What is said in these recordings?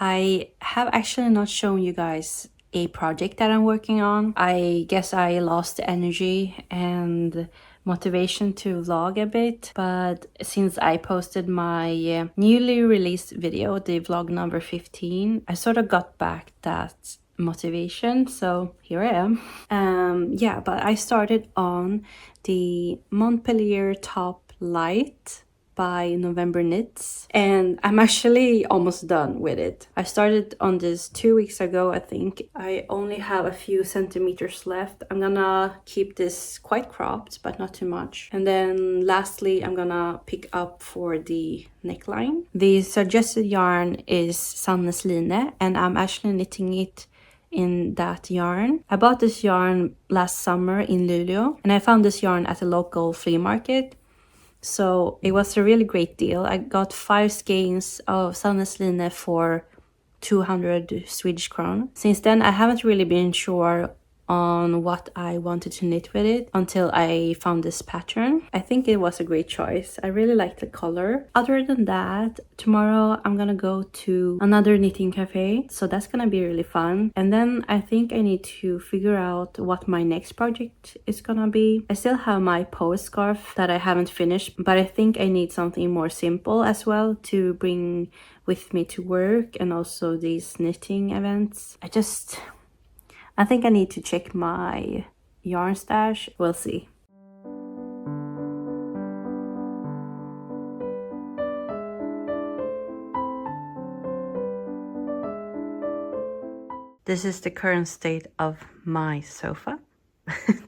I have actually not shown you guys a project that I'm working on. I guess I lost the energy and motivation to vlog a bit, but since I posted my newly released video, the vlog number 15, I sort of got back that motivation, so here I am. Yeah, but I started on the Montpellier top light by November Knits, and I'm actually almost done with it. I started on this 2 weeks ago, I think. I only have a few centimeters left. I'm gonna keep this quite cropped, but not too much. And then lastly, I'm gonna pick up for the neckline. The suggested yarn is Sannes Line, and I'm actually knitting it in that yarn. I bought this yarn last summer in Luleå, and I found this yarn at a local flea market. So it was a really great deal. I got 5 skeins of Sannes Line for 200 Swedish kron. Since then, I haven't really been sure on what I wanted to knit with it until I found this pattern. I think it was a great choice. I really like the color. Other than that, tomorrow I'm gonna go to another knitting cafe, so that's gonna be really fun. And then I think I need to figure out what my next project is gonna be. I still have my poet scarf that I haven't finished, but I think I need something more simple as well to bring with me to work and also these knitting events. I think I need to check my yarn stash. We'll see. This is the current state of my sofa.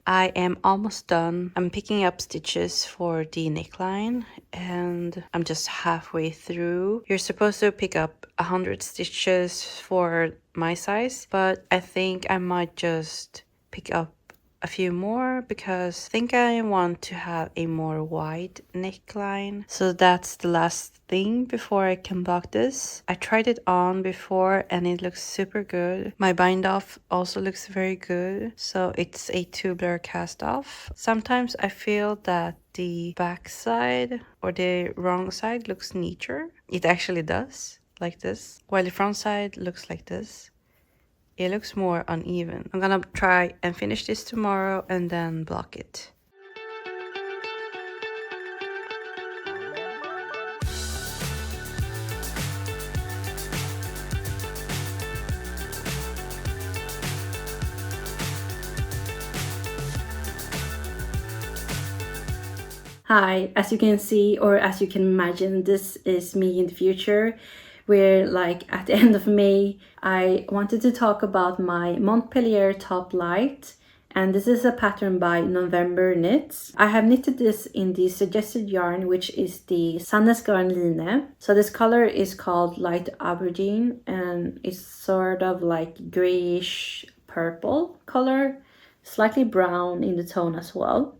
I am almost done. I'm picking up stitches for the neckline and I'm just halfway through. You're supposed to pick up 100 stitches for my size, but I think I might just pick up a few more because I think I want to have a more wide neckline. So that's the last thing before I can block this. I tried it on before and it looks super good. My bind off also looks very good. So it's a tubular cast off. Sometimes I feel that the back side or the wrong side looks neater. It actually does, like this, while the front side looks like this. It looks more uneven. I'm gonna try and finish this tomorrow and then block it. Hi, as you can see, or as you can imagine, this is me in the future. We're like at the end of May. I wanted to talk about my Montpellier top light, and this is a pattern by November Knits. I have knitted this in the suggested yarn, which is the Sannes Line. So this color is called light aubergine, and it's sort of like grayish purple color, slightly brown in the tone as well.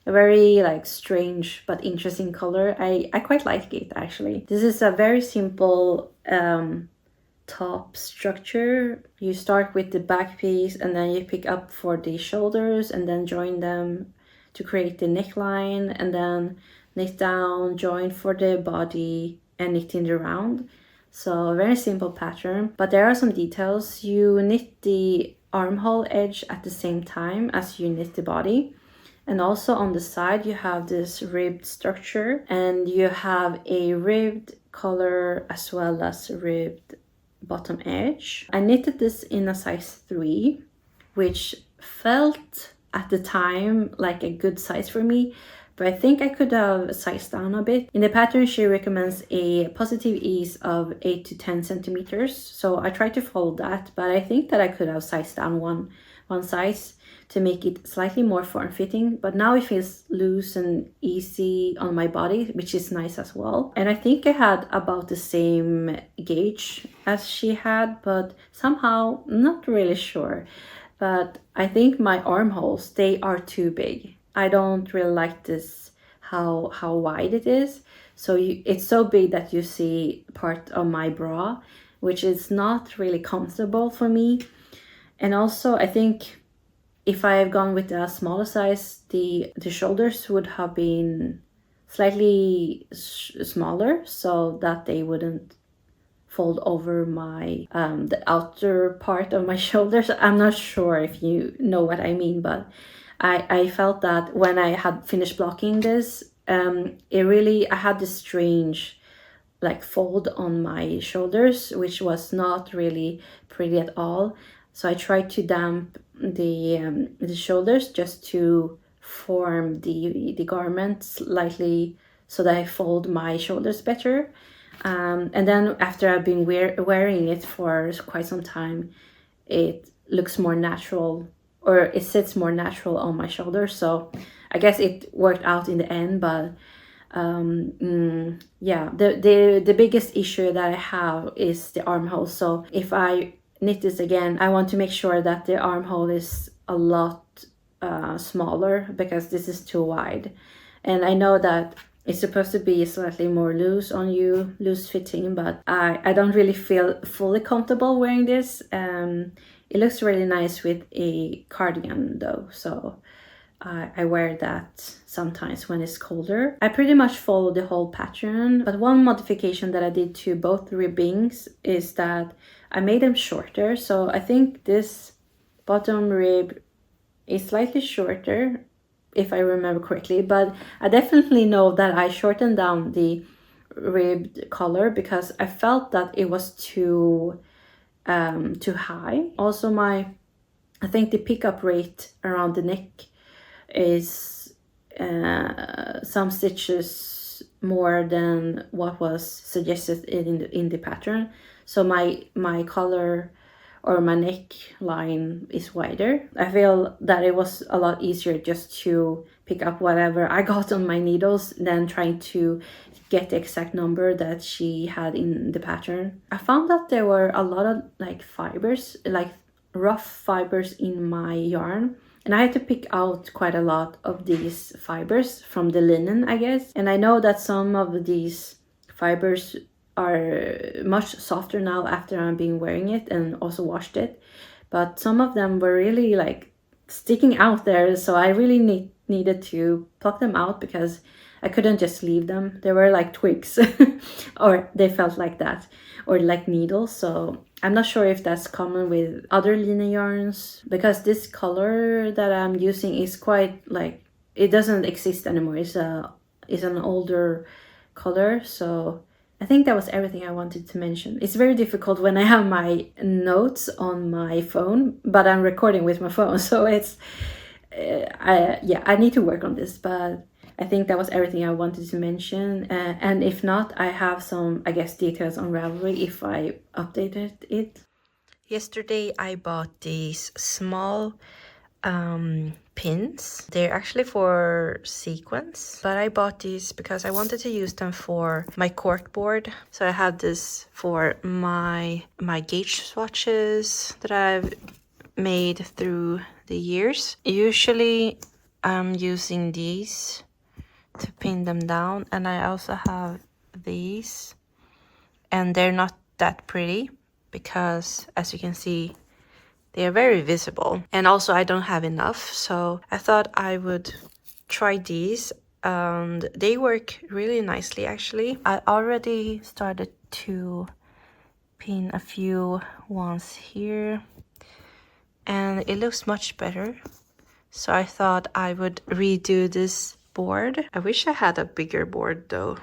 A very like strange but interesting color. I quite like it actually. This is a very simple top structure. You start with the back piece and then you pick up for the shoulders and then join them to create the neckline, and then knit down, join for the body and knit in the round. So a very simple pattern, but there are some details. You knit the armhole edge at the same time as you knit the body. And also on the side you have this ribbed structure, and you have a ribbed collar as well as ribbed bottom edge. I knitted this in a size 3, which felt at the time like a good size for me, but I think I could have sized down a bit. In the pattern she recommends a positive ease of 8 to 10 centimeters, so I tried to follow that, but I think that I could have sized down one size to make it slightly more form-fitting, but now it feels loose and easy on my body, which is nice as well. And I think I had about the same gauge as she had, but somehow not really sure. But I think my armholes, they are too big. I don't really like this, how wide it is. So it's so big that you see part of my bra, which is not really comfortable for me. And also I think if I have gone with a smaller size, the shoulders would have been slightly smaller so that they wouldn't fold over my the outer part of my shoulders. I'm not sure if you know what I mean, but I felt that when I had finished blocking this, I had this strange like fold on my shoulders, which was not really pretty at all. So I tried to damp the shoulders just to form the garment slightly so that I fold my shoulders better. And then after I've been wearing it for quite some time, it looks more natural, or it sits more natural on my shoulders. So I guess it worked out in the end, but yeah, the biggest issue that I have is the armhole. So if I knit this again, I want to make sure that the armhole is a lot smaller, because this is too wide. And I know that it's supposed to be slightly more loose on you, loose fitting, but I don't really feel fully comfortable wearing this. It looks really nice with a cardigan though, so I wear that sometimes when it's colder. I pretty much follow the whole pattern, but one modification that I did to both ribbings is that I made them shorter. So I think this bottom rib is slightly shorter, if I remember correctly, but I definitely know that I shortened down the ribbed collar because I felt that it was too high. Also, I think the pickup rate around the neck is some stitches more than what was suggested in the pattern. So my collar or my neckline is wider. I feel that it was a lot easier just to pick up whatever I got on my needles than trying to get the exact number that she had in the pattern. I found that there were a lot of like fibers, like rough fibers in my yarn, and I had to pick out quite a lot of these fibers from the linen, I guess. And I know that some of these fibers are much softer now after I've been wearing it and also washed it, but some of them were really like sticking out there, so I really needed to pluck them out because I couldn't just leave them. They were like twigs or they felt like that, or like needles. So I'm not sure if that's common with other linen yarns, because this color that I'm using is quite like, it doesn't exist anymore. It's an older color. So I think that was everything I wanted to mention. It's very difficult when I have my notes on my phone, but I'm recording with my phone, so it's I need to work on this, but I think that was everything I wanted to mention. And if not, I have some, I guess, details on Ravelry if I updated it. Yesterday I bought these small pins. They're actually for sequins, but I bought these because I wanted to use them for my cork board. So I have this for my gauge swatches that I've made through the years. Usually I'm using these to pin them down, and I also have these, and they're not that pretty because, as you can see, they are very visible, and also I don't have enough, so I thought I would try these, and they work really nicely actually. I already started to pin a few ones here and it looks much better, so I thought I would redo this board. I wish I had a bigger board though.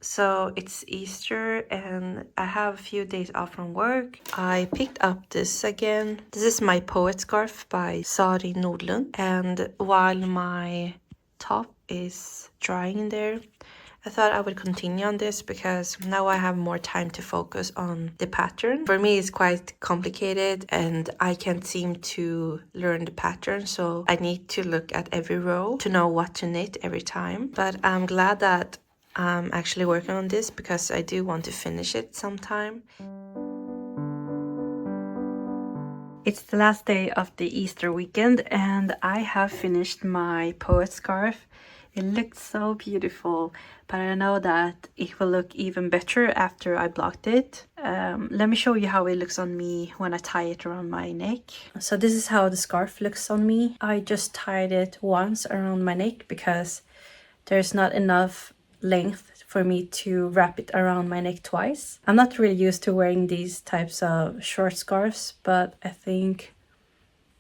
So it's Easter and I have a few days off from work. I picked up this again. This is my poet scarf by Sari Nordlund, and while my top is drying there, I thought I would continue on this because now I have more time to focus on the pattern. For me, it's quite complicated and I can't seem to learn the pattern, so I need to look at every row to know what to knit every time. But I'm glad that I'm actually working on this because I do want to finish it sometime. It's the last day of the Easter weekend and I have finished my poet scarf. It looked so beautiful, but I know that it will look even better after I blocked it. Let me show you how it looks on me when I tie it around my neck. So this is how the scarf looks on me. I just tied it once around my neck because there's not enough length for me to wrap it around my neck twice. I'm not really used to wearing these types of short scarves, but I think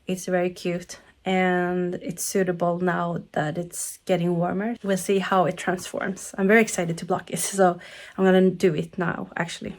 it's very cute and it's suitable now that it's getting warmer. We'll see how it transforms. I'm very excited to block it, so I'm gonna do it now actually.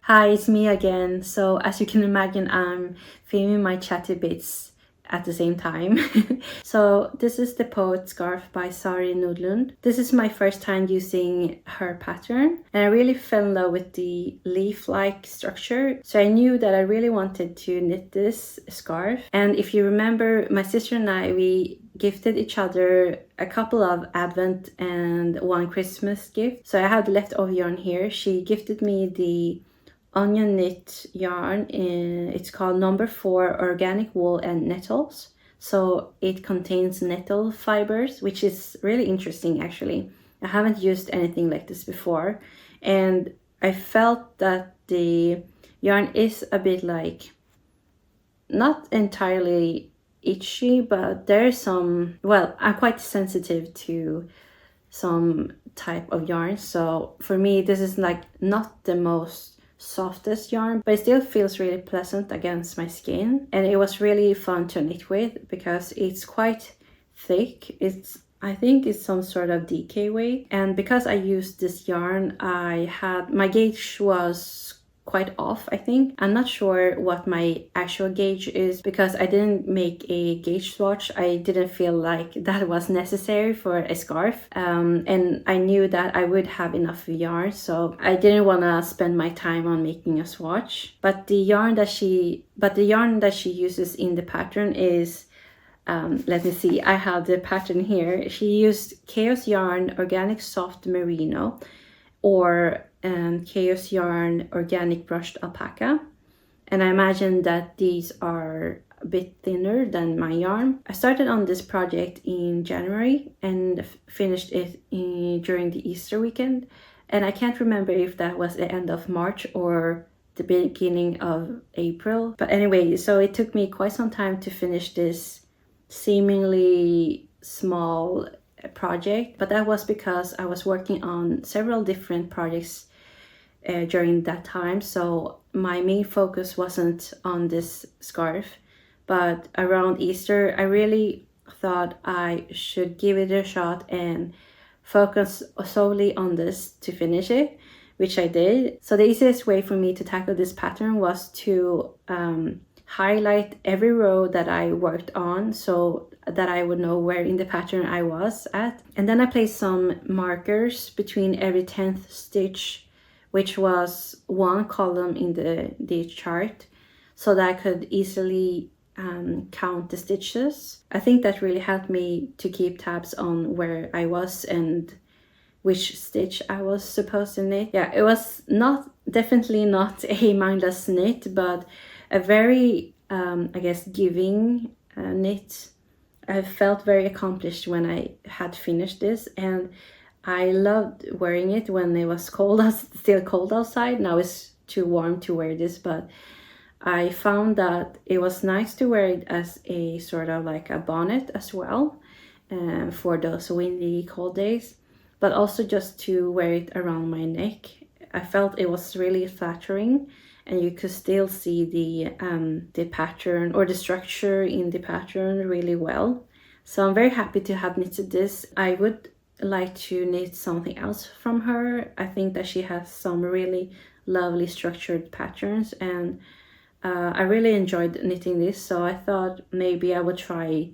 Hi, it's me again. So as you can imagine, I'm filming my chatty bits at the same time. So this is the Poet Scarf by Sari Nudlund. This is my first time using her pattern and I really fell in love with the leaf-like structure. So I knew that I really wanted to knit this scarf. And if you remember, my sister and I, we gifted each other a couple of Advent and one Christmas gift. So I have the leftover yarn here. She gifted me the onion knit yarn. It's called number 4 organic wool and nettles. So it contains nettle fibers, which is really interesting actually. I haven't used anything like this before and I felt that the yarn is a bit like not entirely itchy, but there's some, well, I'm quite sensitive to some type of yarn, so for me this is like not the most softest yarn, but it still feels really pleasant against my skin and it was really fun to knit with because it's quite thick. I think it's some sort of DK weight, and because I used this yarn, my gauge was quite off. I think I'm not sure what my actual gauge is because I didn't make a gauge swatch. I didn't feel like that was necessary for a scarf, and I knew that I would have enough yarn, so I didn't want to spend my time on making a swatch. But the yarn that she uses in the pattern is let me see, I have the pattern here. She used Chaos Yarn Organic Soft Merino or Chaos Yarn Organic Brushed Alpaca. And I imagine that these are a bit thinner than my yarn. I started on this project in January and finished it during the Easter weekend. And I can't remember if that was the end of March or the beginning of April. But anyway, so it took me quite some time to finish this seemingly small project, but that was because I was working on several different projects during that time, so my main focus wasn't on this scarf. But around Easter I really thought I should give it a shot and focus solely on this to finish it, which I did. So the easiest way for me to tackle this pattern was to highlight every row that I worked on so that I would know where in the pattern I was at. And then I placed some markers between every 10th stitch, which was one column in the chart, so that I could easily count the stitches. I think that really helped me to keep tabs on where I was and which stitch I was supposed to knit. Yeah, it was definitely not a mindless knit, but a very, I guess, giving knit. I felt very accomplished when I had finished this, and I loved wearing it when it was still cold outside. Now it's too warm to wear this, but I found that it was nice to wear it as a sort of like a bonnet as well for those windy, cold days, but also just to wear it around my neck. I felt it was really flattering, and you could still see the pattern or the structure in the pattern really well. So I'm very happy to have knitted this. I would like to knit something else from her. I think that she has some really lovely structured patterns, and I really enjoyed knitting this, so I thought maybe I would try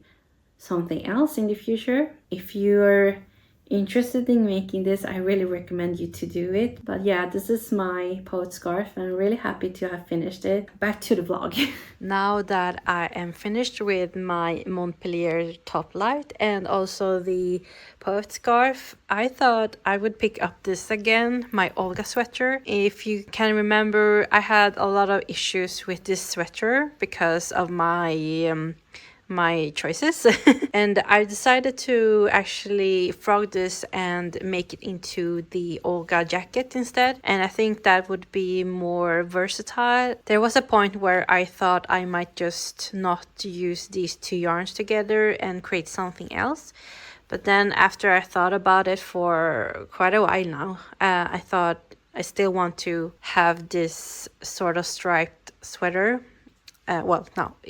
something else in the future. If you're interested in making this, I really recommend you to do it. But yeah, this is my poet scarf and I'm really happy to have finished it. Back to the vlog. Now that I am finished with my Montpellier top light and also the poet scarf, I thought I would pick up this again, my Olga sweater. If you can remember, I had a lot of issues with this sweater because of my choices and I decided to actually frog this and make it into the Olga jacket instead, and I think that would be more versatile. There was a point where I thought I might just not use these two yarns together and create something else, but then after I thought about it for quite a while now, I thought I still want to have this sort of striped sweater.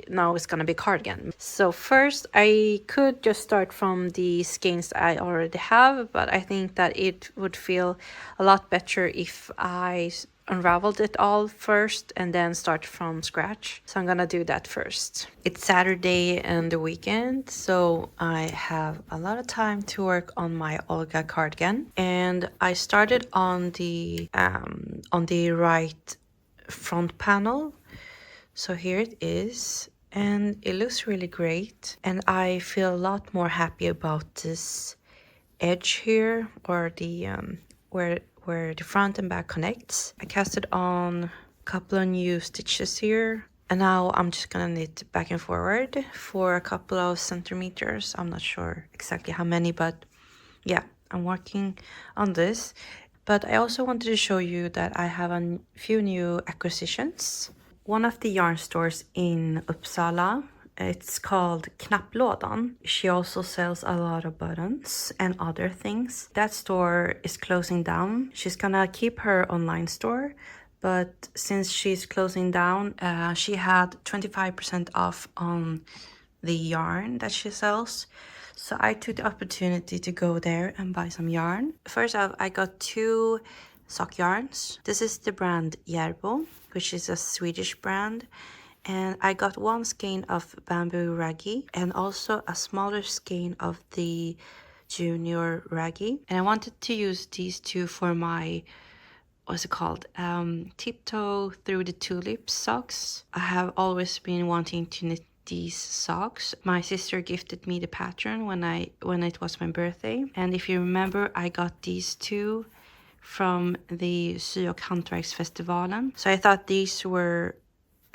Now it's gonna be cardigan. So first I could just start from the skeins I already have, but I think that it would feel a lot better if I unraveled it all first and then start from scratch. So I'm gonna do that first. It's Saturday and the weekend, so I have a lot of time to work on my Olga cardigan, and I started on the right front panel. So here it is, and it looks really great, and I feel a lot more happy about this edge here, or the where the front and back connects. I casted on a couple of new stitches here, and now I'm just gonna knit back and forward for a couple of centimeters. I'm not sure exactly how many, but yeah, I'm working on this. But I also wanted to show you that I have a few new acquisitions. One of the yarn stores in Uppsala, it's called Knapplådan. She also sells a lot of buttons and other things. That store is closing down. She's gonna keep her online store, but since she's closing down, she had 25% off on the yarn that she sells. So I took the opportunity to go there and buy some yarn. First off, I got 2 sock yarns. This is the brand Järbo, which is a Swedish brand, and I got 1 skein of bamboo raggy and also a smaller skein of the junior raggy, and I wanted to use these 2 for my, what's it called, tiptoe through the tulips socks. I have always been wanting to knit these socks. My sister gifted me the pattern when it was my birthday, and if you remember, I got these 2 from the Sy- och Hantverksfestivalen. So I thought these were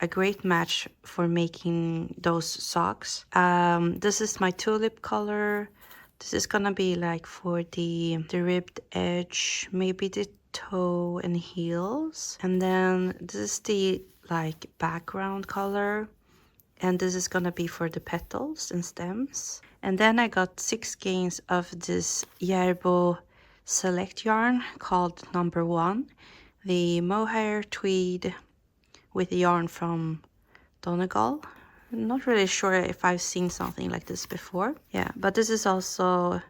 a great match for making those socks. This is my tulip color. This is gonna be like for the ribbed edge, maybe the toe and heels. And then this is the like background color. And this is gonna be for the petals and stems. And then I got 6 skeins of this Järbo select yarn called number 1, the mohair tweed with yarn from Donegal. I'm not really sure if I've seen something like this before. Yeah, but this is also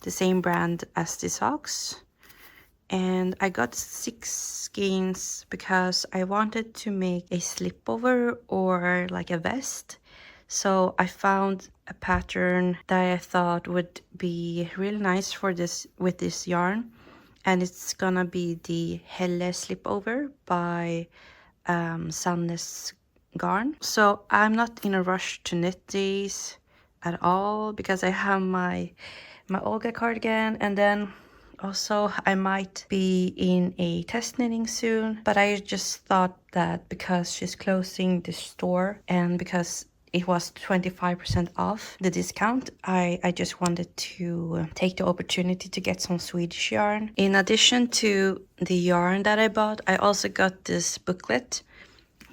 the same brand as the socks. And I got 6 skeins because I wanted to make a slipover or like a vest. So I found a pattern that I thought would be really nice for this with this yarn, and it's gonna be the Helle slipover by Sannes Garn. So I'm not in a rush to knit these at all because I have my Olga cardigan, and then also I might be in a test knitting soon, but I just thought that because she's closing the store and because it was 25% off the discount, I just wanted to take the opportunity to get some Swedish yarn. In addition to the yarn that I bought, I also got this booklet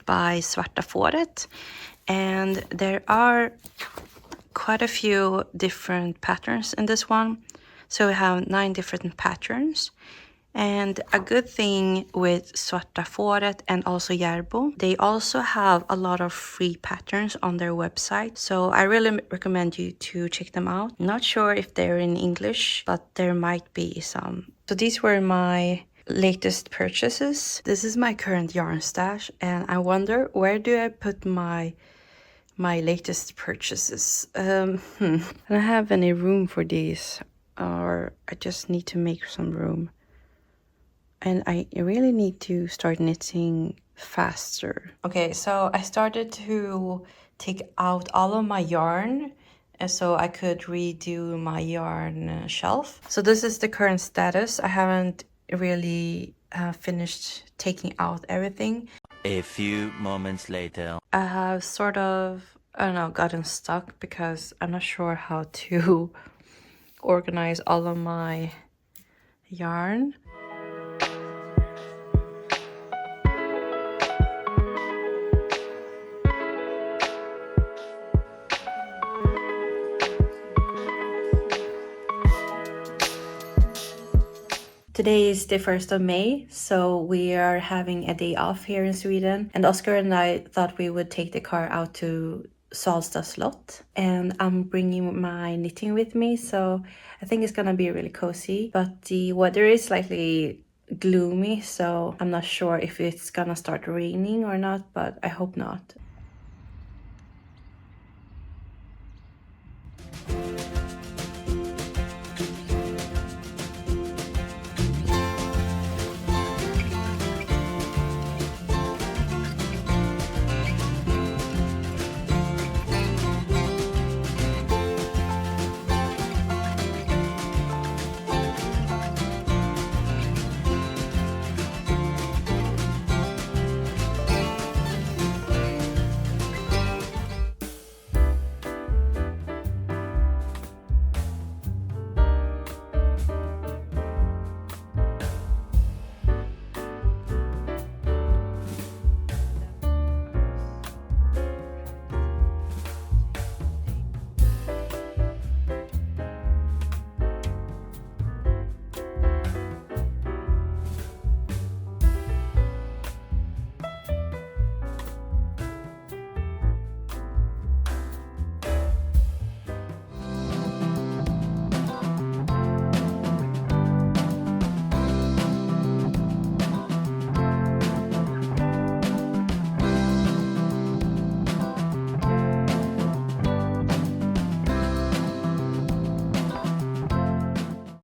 by Svarta Fåret, and there are quite a few different patterns in this one. So we have 9 different patterns. And a good thing with Svarta Fåret and also Järbo, they also have a lot of free patterns on their website. So I really recommend you to check them out. Not sure if they're in English, but there might be some. So these were my latest purchases. This is my current yarn stash, and I wonder, where do I put my latest purchases? I don't have any room for these. or I just need to make some room. And I really need to start knitting faster. Okay, so I started to take out all of my yarn so I could redo my yarn shelf. So this is the current status. I haven't really finished taking out everything. A few moments later. I have sort of, I don't know, gotten stuck because I'm not sure how to organize all of my yarn. Today is the 1st of May, so we are having a day off here in Sweden. And Oscar and I thought we would take the car out to Salsta slot. And I'm bringing my knitting with me, so I think it's gonna be really cozy. But the weather is slightly gloomy, so I'm not sure if it's gonna start raining or not, but I hope not.